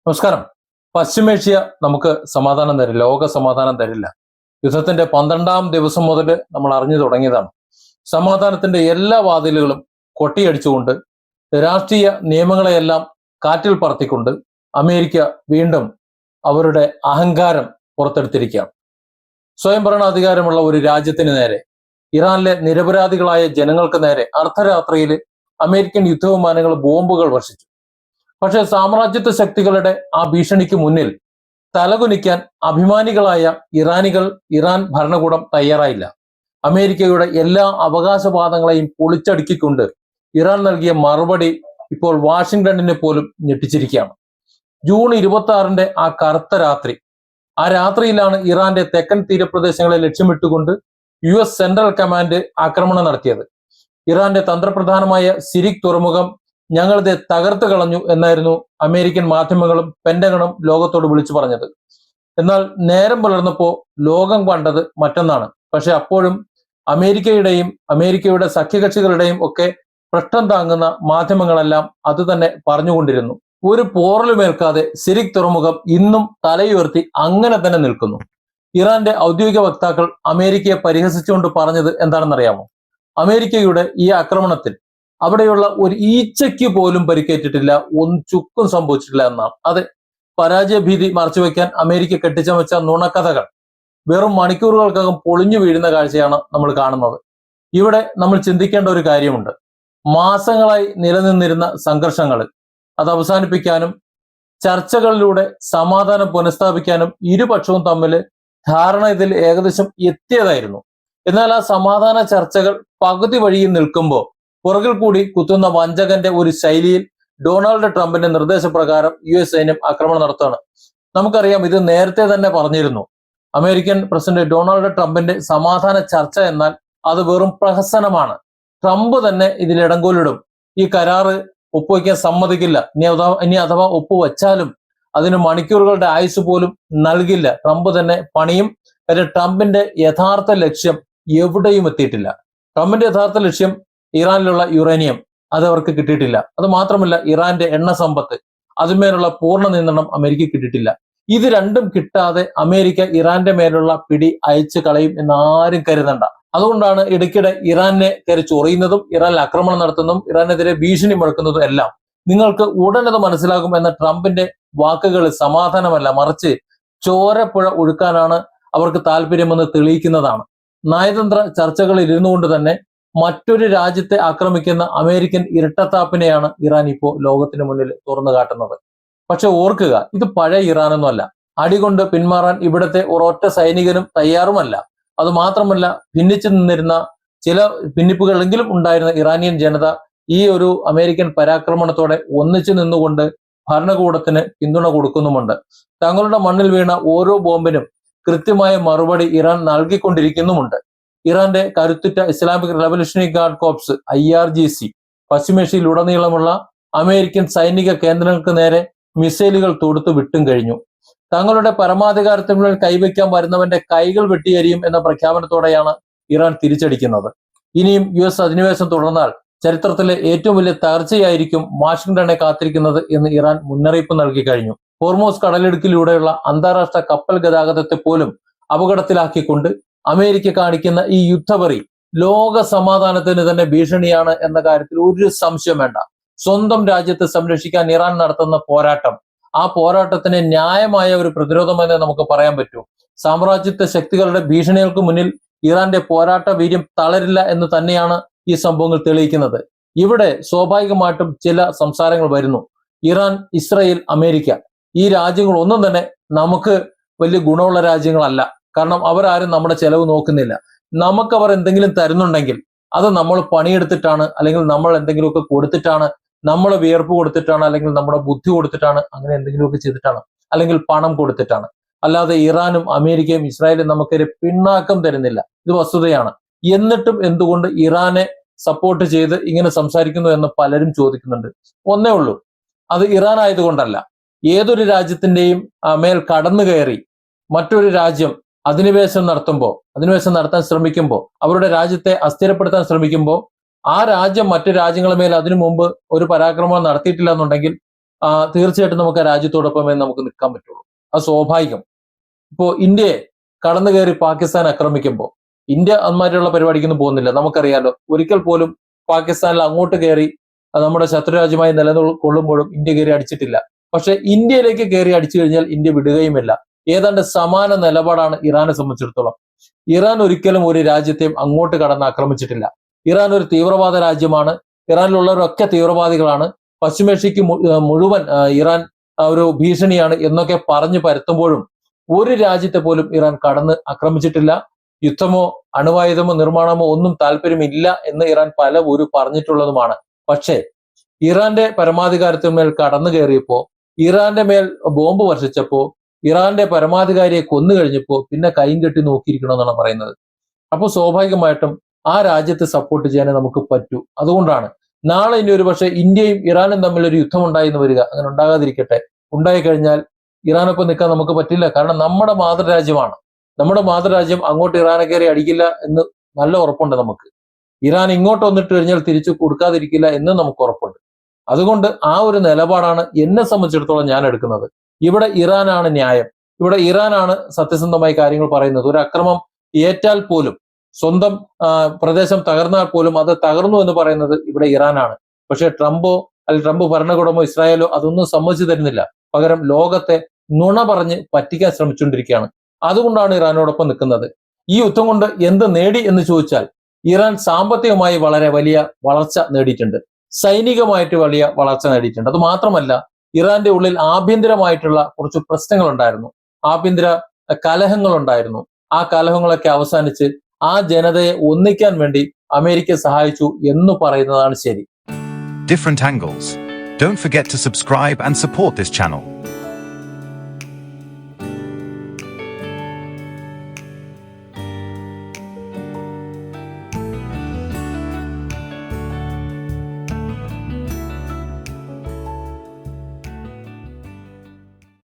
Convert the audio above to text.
നമസ്കാരം. പശ്ചിമേഷ്യ നമുക്ക് സമാധാനം തരില്ല, ലോക സമാധാനം തരില്ല. യുദ്ധത്തിന്റെ 12-ാം ദിവസം മുതൽ നമ്മൾ അറിഞ്ഞു തുടങ്ങിയതാണ്. സമാധാനത്തിന്റെ എല്ലാ വാതിലുകളും കൊട്ടിയടിച്ചുകൊണ്ട്, രാഷ്ട്രീയ നിയമങ്ങളെയെല്ലാം കാറ്റിൽ പറത്തിക്കൊണ്ട് അമേരിക്ക വീണ്ടും അവരുടെ അഹങ്കാരം പുറത്തെടുത്തിരിക്കുകയാണ്. സ്വയംഭരണാധികാരമുള്ള ഒരു രാജ്യത്തിന് നേരെ, ഇറാനിലെ നിരപരാധികളായ ജനങ്ങൾക്ക് നേരെ അർദ്ധരാത്രിയിൽ അമേരിക്കൻ യുദ്ധവിമാനങ്ങൾ ബോംബുകൾ വർഷിച്ചു. പക്ഷെ സാമ്രാജ്യത്വ ശക്തികളുടെ ആ ഭീഷണിക്ക് മുന്നിൽ തലകുനിക്കാൻ അഭിമാനികളായ ഇറാൻ ഭരണകൂടം തയ്യാറായില്ല. അമേരിക്കയുടെ എല്ലാ അവകാശവാദങ്ങളെയും പൊളിച്ചടുക്കിക്കൊണ്ട് ഇറാൻ നൽകിയ മറുപടി ഇപ്പോൾ വാഷിംഗ്ടണിനെ പോലും ഞെട്ടിച്ചിരിക്കുകയാണ്. ജൂൺ 26 ആ കറുത്ത രാത്രി, ആ രാത്രിയിലാണ് ഇറാന്റെ തെക്കൻ തീരപ്രദേശങ്ങളെ ലക്ഷ്യമിട്ടുകൊണ്ട് US സെൻട്രൽ കമാൻഡ് ആക്രമണം നടത്തിയത്. ഇറാന്റെ തന്ത്രപ്രധാനമായ സിരിക് തുറമുഖം ഞങ്ങളിത് തകർത്ത് കളഞ്ഞു എന്നായിരുന്നു അമേരിക്കൻ മാധ്യമങ്ങളും പെന്റഗണും ലോകത്തോട് വിളിച്ചു പറഞ്ഞത്. എന്നാൽ നേരം പുലർന്നപ്പോ ലോകം കണ്ടത് മറ്റൊന്നാണ്. പക്ഷെ അപ്പോഴും അമേരിക്കയുടെ സഖ്യകക്ഷികളുടെയും ഒക്കെ പ്രശ്നം താങ്ങുന്ന മാധ്യമങ്ങളെല്ലാം അത് തന്നെ പറഞ്ഞുകൊണ്ടിരുന്നു. ഒരു പോറലുമേൽക്കാതെ സിരിക് തുറമുഖം ഇന്നും തലയുയർത്തി അങ്ങനെ തന്നെ നിൽക്കുന്നു. ഇറാന്റെ ഔദ്യോഗിക വക്താക്കൾ അമേരിക്കയെ പരിഹസിച്ചുകൊണ്ട് പറഞ്ഞത് എന്താണെന്നറിയാമോ? അമേരിക്കയുടെ ഈ ആക്രമണത്തിൽ അവിടെയുള്ള ഒരു ഈച്ചയ്ക്ക് പോലും പരിക്കേറ്റിട്ടില്ല, ഒന്നും ചുക്കും സംഭവിച്ചിട്ടില്ല എന്നാണ്. അതെ, പരാജയഭീതി മറച്ചുവെക്കാൻ അമേരിക്ക കെട്ടിച്ചമച്ച നുണക്കഥകൾ വെറും മണിക്കൂറുകൾക്കകം പൊളിഞ്ഞു വീഴുന്ന കാഴ്ചയാണ് നമ്മൾ കാണുന്നത്. ഇവിടെ നമ്മൾ ചിന്തിക്കേണ്ട ഒരു കാര്യമുണ്ട്. മാസങ്ങളായി നിലനിന്നിരുന്ന സംഘർഷങ്ങൾ അത് അവസാനിപ്പിക്കാനും ചർച്ചകളിലൂടെ സമാധാനം പുനഃസ്ഥാപിക്കാനും ഇരുപക്ഷവും തമ്മിൽ ധാരണ ഇതിൽ ഏകദേശം എത്തിയതായിരുന്നു. എന്നാൽ ആ സമാധാന ചർച്ചകൾ പകുതി വഴിയിൽ നിൽക്കുമ്പോൾ പുറകിൽ കൂടി കുത്തുന്ന വഞ്ചകന്റെ ഒരു ശൈലിയിൽ ഡൊണാൾഡ് ട്രംപിന്റെ നിർദ്ദേശപ്രകാരം US സൈന്യം ആക്രമണം നടത്തുകയാണ്. നമുക്കറിയാം, ഇത് നേരത്തെ തന്നെ പറഞ്ഞിരുന്നു. അമേരിക്കൻ പ്രസിഡന്റ് ഡൊണാൾഡ് ട്രംപിന്റെ സമാധാന ചർച്ച എന്നാൽ അത് വെറും പ്രഹസനമാണ്. ട്രംപ് തന്നെ ഇതിൽ ഇടങ്കോലിടും. ഈ കരാറ് ഒപ്പുവയ്ക്കാൻ സമ്മതിക്കില്ല. ഇനി അഥവാ ഒപ്പുവെച്ചാലും അതിന് മണിക്കൂറുകളുടെ ആയുസ് പോലും നൽകില്ല. ട്രംപ് തന്നെ പണിയും. കാര്യം ട്രംപിന്റെ യഥാർത്ഥ ലക്ഷ്യം എവിടെയും എത്തിയിട്ടില്ല. ട്രംപിന്റെ യഥാർത്ഥ ലക്ഷ്യം ഇറാനിലുള്ള യുറേനിയം, അത് അവർക്ക് കിട്ടിയിട്ടില്ല. അത് മാത്രമല്ല, ഇറാന്റെ എണ്ണ സമ്പത്ത്, അതിന്മേലുള്ള പൂർണ്ണ നിയന്ത്രണം അമേരിക്ക കിട്ടിയിട്ടില്ല. ഇത് രണ്ടും കിട്ടാതെ അമേരിക്ക ഇറാന്റെ മേലുള്ള പിടി അയച്ചു കളയും എന്ന് ആരും കരുതണ്ട. അതുകൊണ്ടാണ് ഇടയ്ക്കിടെ ഇറാനെ കയറി ചൊറിയുന്നതും ഇറാനിൽ ആക്രമണം നടത്തുന്നതും ഇറാനെതിരെ ഭീഷണി മുഴക്കുന്നതും എല്ലാം. നിങ്ങൾക്ക് ഉടനത് മനസ്സിലാകും എന്ന ട്രംപിന്റെ വാക്കുകൾ സമാധാനമല്ല, മറിച്ച് ചോരപ്പുഴ ഒഴുക്കാനാണ് അവർക്ക് താല്പര്യമെന്ന് തെളിയിക്കുന്നതാണ്. നയതന്ത്ര ചർച്ചകളിൽ ഇരുന്നുകൊണ്ട് തന്നെ മറ്റൊരു രാജ്യത്തെ ആക്രമിക്കുന്ന അമേരിക്കൻ ഇരട്ടത്താപ്പിനെയാണ് ഇറാൻ ഇപ്പോൾ ലോകത്തിന് മുന്നിൽ തുറന്നു കാട്ടുന്നത്. പക്ഷെ ഓർക്കുക, ഇത് പഴയ ഇറാനൊന്നുമല്ല. അടികൊണ്ട് പിന്മാറാൻ ഇവിടുത്തെ ഒരൊറ്റ സൈനികനും തയ്യാറുമല്ല. അത് മാത്രമല്ല, ഭിന്നിച്ചു നിന്നിരുന്ന ചില ഭിന്നിപ്പുകളെങ്കിലും ഉണ്ടായിരുന്ന ഇറാനിയൻ ജനത ഈ ഒരു അമേരിക്കൻ പരാക്രമണത്തോടെ ഒന്നിച്ചു നിന്നുകൊണ്ട് ഭരണകൂടത്തിന് പിന്തുണ കൊടുക്കുന്നുമുണ്ട്. തങ്ങളുടെ മണ്ണിൽ വീണ ഓരോ ബോംബിനും കൃത്യമായ മറുപടി ഇറാൻ നൽകിക്കൊണ്ടിരിക്കുന്നുമുണ്ട്. ഇറാന്റെ കരുത്തുറ്റ Islamic revolutionary guard corps IRGC പശ്ചിമേഷ്യയിൽ ഉടനീളമുള്ള അമേരിക്കൻ സൈനിക കേന്ദ്രങ്ങൾക്ക് നേരെ മിസൈലുകൾ തൊടുത്തു വിട്ടും കഴിഞ്ഞു. തങ്ങളുടെ പരമാധികാരത്തിനുള്ളിൽ കൈവയ്ക്കാൻ വരുന്നവന്റെ കൈകൾ വെട്ടിയെരിയും എന്ന പ്രഖ്യാപനത്തോടെയാണ് ഇറാൻ തിരിച്ചടിക്കുന്നത്. ഇനിയും US അധിനിവേശം തുടർന്നാൽ ചരിത്രത്തിലെ ഏറ്റവും വലിയ തകർച്ചയായിരിക്കും വാഷിംഗ്ടണെ കാത്തിരിക്കുന്നത് എന്ന് ഇറാൻ മുന്നറിയിപ്പ് നൽകി കഴിഞ്ഞു. ഹോർമോസ് കടലിടുക്കിലൂടെയുള്ള അന്താരാഷ്ട്ര കപ്പൽ ഗതാഗതത്തെ പോലും അപകടത്തിലാക്കിക്കൊണ്ട് അമേരിക്ക കാണിക്കുന്ന ഈ യുദ്ധപറി ലോക സമാധാനത്തിന് തന്നെ ഭീഷണിയാണ് എന്ന കാര്യത്തിൽ ഒരു സംശയം വേണ്ട. സ്വന്തം രാജ്യത്തെ സംരക്ഷിക്കാൻ ഇറാൻ നടത്തുന്ന പോരാട്ടം, ആ പോരാട്ടത്തിന് ന്യായമായ ഒരു പ്രതിരോധമെന്ന് നമുക്ക് പറയാൻ പറ്റൂ. സാമ്രാജ്യത്വ ശക്തികളുടെ ഭീഷണികൾക്ക് മുന്നിൽ ഇറാന്റെ പോരാട്ട വീര്യം തളരില്ല എന്ന് തന്നെയാണ് ഈ സംഭവങ്ങൾ തെളിയിക്കുന്നത്. ഇവിടെ സ്വാഭാവികമായിട്ടും ചില സംസാരങ്ങൾ വരുന്നു. ഇറാൻ, ഇസ്രായേൽ, അമേരിക്ക, ഈ രാജ്യങ്ങൾ ഒന്നും തന്നെ നമുക്ക് വലിയ ഗുണമുള്ള രാജ്യങ്ങളല്ല. കാരണം അവരാരും നമ്മുടെ ചെലവ് നോക്കുന്നില്ല. നമുക്കവർ എന്തെങ്കിലും തരുന്നുണ്ടെങ്കിൽ അത് നമ്മൾ പണിയെടുത്തിട്ടാണ്, അല്ലെങ്കിൽ നമ്മൾ എന്തെങ്കിലുമൊക്കെ കൊടുത്തിട്ടാണ്, നമ്മൾ വിയർപ്പ് കൊടുത്തിട്ടാണ്, അല്ലെങ്കിൽ നമ്മുടെ ബുദ്ധി കൊടുത്തിട്ടാണ്, അങ്ങനെ എന്തെങ്കിലുമൊക്കെ ചെയ്തിട്ടാണ്, അല്ലെങ്കിൽ പണം കൊടുത്തിട്ടാണ്. അല്ലാതെ ഇറാനും അമേരിക്കയും ഇസ്രായേലും നമുക്കൊരു പിണ്ണാക്കം തരുന്നില്ല. ഇത് വസ്തുതയാണ്. എന്നിട്ടും എന്തുകൊണ്ട് ഇറാനെ സപ്പോർട്ട് ചെയ്ത് ഇങ്ങനെ സംസാരിക്കുന്നു എന്ന് പലരും ചോദിക്കുന്നുണ്ട്. ഒന്നേ ഉള്ളൂ, അത് ഇറാൻ ആയതുകൊണ്ടല്ല. ഏതൊരു രാജ്യത്തിന്റെയും മേൽ കടന്നു കയറി മറ്റൊരു രാജ്യം അധിനിവേശം നടത്താൻ ശ്രമിക്കുമ്പോൾ, അവരുടെ രാജ്യത്തെ അസ്ഥിരപ്പെടുത്താൻ ശ്രമിക്കുമ്പോൾ, ആ രാജ്യം മറ്റു രാജ്യങ്ങളുടെ മേൽ അതിനു മുമ്പ് ഒരു പരാക്രമണം നടത്തിയിട്ടില്ല എന്നുണ്ടെങ്കിൽ തീർച്ചയായിട്ടും നമുക്ക് ആ രാജ്യത്തോടൊപ്പമേ നമുക്ക് നിൽക്കാൻ പറ്റുള്ളൂ. അത് സ്വാഭാവികം. ഇപ്പോ ഇന്ത്യയെ കടന്നു കയറി പാകിസ്ഥാൻ ആക്രമിക്കുമ്പോൾ ഇന്ത്യ അന്മാരുള്ള പരിപാടിക്കൊന്നും പോകുന്നില്ല. നമുക്കറിയാലോ, ഒരിക്കൽ പോലും പാകിസ്ഥാനിൽ അങ്ങോട്ട് കയറി നമ്മുടെ ശത്രുരാജ്യമായി നിലകൊള്ളുമ്പോഴും ഇന്ത്യ കയറി അടിച്ചിട്ടില്ല. പക്ഷെ ഇന്ത്യയിലേക്ക് കയറി അടിച്ചു കഴിഞ്ഞാൽ ഇന്ത്യ വിടുകയുമില്ല. ഏതാണ്ട് സമാന നിലപാടാണ് ഇറാനെ സംബന്ധിച്ചിടത്തോളം. ഇറാൻ ഒരിക്കലും ഒരു രാജ്യത്തെയും അങ്ങോട്ട് കടന്ന് ആക്രമിച്ചിട്ടില്ല. ഇറാൻ ഒരു തീവ്രവാദ രാജ്യമാണ്. ഇറാനിലുള്ളവരൊക്കെ തീവ്രവാദികളാണ്. പശ്ചിമേഷ്യക്ക് മുഴുവൻ ഇറാൻ ഒരു ഭീഷണിയാണ് എന്നൊക്കെ പറഞ്ഞു പരത്തുമ്പോഴും ഒരു രാജ്യത്തെ പോലും ഇറാൻ കടന്ന് ആക്രമിച്ചിട്ടില്ല. യുദ്ധമോ അണുവായുധമോ നിർമ്മാണമോ ഒന്നും താല്പര്യമില്ല എന്ന് ഇറാൻ പല പറഞ്ഞിട്ടുള്ളതുമാണ്. പക്ഷേ ഇറാന്റെ പരമാധികാരത്തിന്മേൽ കടന്നു കയറിയപ്പോ, ഇറാന്റെ മേൽ ബോംബ് വർഷിച്ചപ്പോ, ഇറാന്റെ പരമാധികാരിയെ കൊന്നു കഴിഞ്ഞപ്പോ പിന്നെ കൈയും കെട്ടി നോക്കിയിരിക്കണമെന്നാണ് പറയുന്നത്. അപ്പോൾ സ്വാഭാവികമായിട്ടും ആ രാജ്യത്തെ സപ്പോർട്ട് ചെയ്യാനേ നമുക്ക് പറ്റൂ. അതുകൊണ്ടാണ് നാളെ ഇനി ഒരു പക്ഷേ ഇന്ത്യയും ഇറാനും തമ്മിൽ ഒരു യുദ്ധം ഉണ്ടായെന്ന് വരിക. അങ്ങനെ ഉണ്ടാകാതിരിക്കട്ടെ. ഉണ്ടായി കഴിഞ്ഞാൽ ഇറാനൊപ്പം നിൽക്കാൻ നമുക്ക് പറ്റില്ല. കാരണം നമ്മുടെ മാതൃരാജ്യമാണ്. നമ്മുടെ മാതൃരാജ്യം അങ്ങോട്ട് ഇറാനെ കയറി അടിക്കില്ല എന്ന് നല്ല ഉറപ്പുണ്ട് നമുക്ക്. ഇറാൻ ഇങ്ങോട്ട് വന്നിട്ട് കഴിഞ്ഞാൽ തിരിച്ചു കൊടുക്കാതിരിക്കില്ല എന്ന് നമുക്ക് ഉറപ്പുണ്ട്. അതുകൊണ്ട് ആ ഒരു നിലപാടാണ് എന്നെ സംബന്ധിച്ചിടത്തോളം ഞാൻ എടുക്കുന്നത്. ഇവിടെ ഇറാനാണ് ന്യായം. ഇവിടെ ഇറാനാണ് സത്യസന്ധമായി കാര്യങ്ങൾ പറയുന്നത്. ഒരു അക്രമം ഏറ്റാൽ പോലും, സ്വന്തം പ്രദേശം തകർന്നാൽ പോലും അത് തകർന്നു എന്ന് പറയുന്നത് ഇവിടെ ഇറാനാണ്. പക്ഷെ ട്രംപോ അല്ലെങ്കിൽ ട്രംപ് ഭരണകൂടമോ ഇസ്രായേലോ അതൊന്നും സമ്മതിച്ചു തരുന്നില്ല. പകരം ലോകത്തെ നുണ പറഞ്ഞ് പറ്റിക്കാൻ ശ്രമിച്ചുകൊണ്ടിരിക്കുകയാണ്. അതുകൊണ്ടാണ് ഇറാനോടൊപ്പം നിൽക്കുന്നത്. ഈ യുദ്ധം കൊണ്ട് എന്ത് നേടി എന്ന് ചോദിച്ചാൽ, ഇറാൻ സാമ്പത്തികമായി വളരെ വലിയ വളർച്ച നേടിയിട്ടുണ്ട്. സൈനികമായിട്ട് വലിയ വളർച്ച നേടിയിട്ടുണ്ട്. അത് മാത്രമല്ല, ഇറാന്റെ ഉള്ളിൽ ആഭ്യന്തരമായിട്ടുള്ള കുറച്ച് പ്രശ്നങ്ങൾ ഉണ്ടായിരുന്നു. ആഭ്യന്തര കലഹങ്ങൾ ഉണ്ടായിരുന്നു. ആ കലഹങ്ങളൊക്കെ അവസാനിച്ച് ആ ജനതയെ ഒന്നിക്കാൻ വേണ്ടി അമേരിക്ക സഹായിച്ചു എന്ന് പറയുന്നതാണ് ശരി. Different angles. Don't forget to subscribe and support this channel.